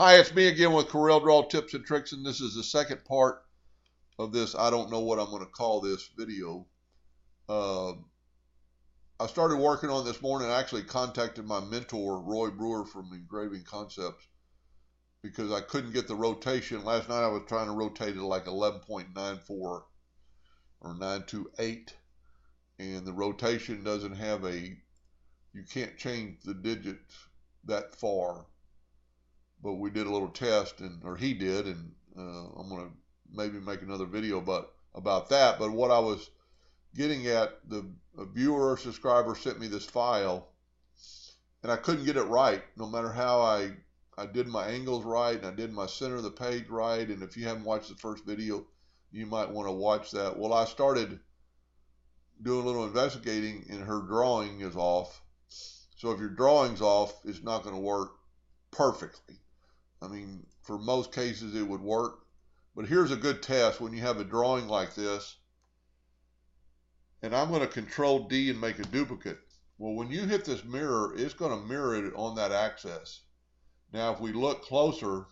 Hi, it's me again with Corel Draw Tips and Tricks, and this is the second part of this. I don't know what I'm going to call this video. I started working on this morning. I actually contacted my mentor, Roy Brewer from Engraving Concepts, because I couldn't get the rotation. Last night I was trying to rotate it like 11.94 or 928, and the rotation doesn't have you can't change the digits that far. But we did a little test, or he did, and I'm going to maybe make another video about that. But what I was getting at, a viewer or subscriber sent me this file, and I couldn't get it right, no matter how I did my angles right, and I did my center of the page right. And if you haven't watched the first video, you might want to watch that. Well, I started doing a little investigating, and her drawing is off. So if your drawing's off, it's not going to work perfectly. I mean, for most cases it would work, but here's a good test when you have a drawing like this. And I'm going to Control D and make a duplicate. Well, when you hit this mirror, it's going to mirror it on that axis. Now, if we look closer,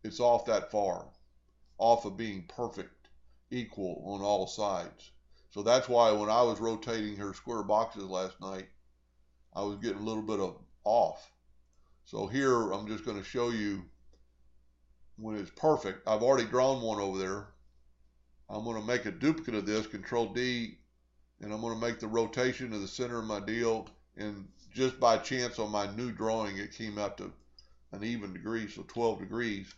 it's off that far, off of being perfect, equal on all sides. So that's why when I was rotating her square boxes last night, I was getting a little bit of off. So here, I'm just going to show you when it's perfect. I've already drawn one over there. I'm going to make a duplicate of this, Control D, and I'm going to make the rotation to the center of my deal. And just by chance on my new drawing, it came out to an even degree, so 12 degrees.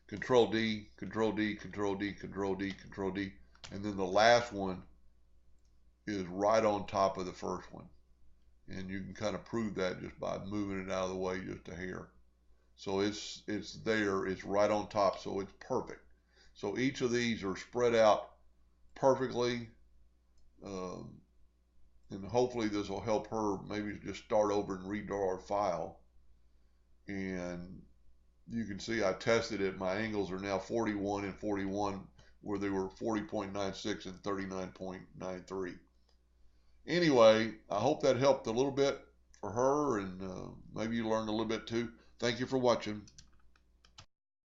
Control D, Control D, Control D, Control D, Control D. And then the last one is right on top of the first one. And you can kind of prove that just by moving it out of the way just a hair. So it's there, it's right on top, so it's perfect. So each of these are spread out perfectly, and hopefully this will help her maybe just start over and redraw her file. And you can see I tested it. My angles are now 41 and 41, where they were 40.96 and 39.93. Anyway, I hope that helped a little bit for her, and maybe you learned a little bit too. Thank you for watching.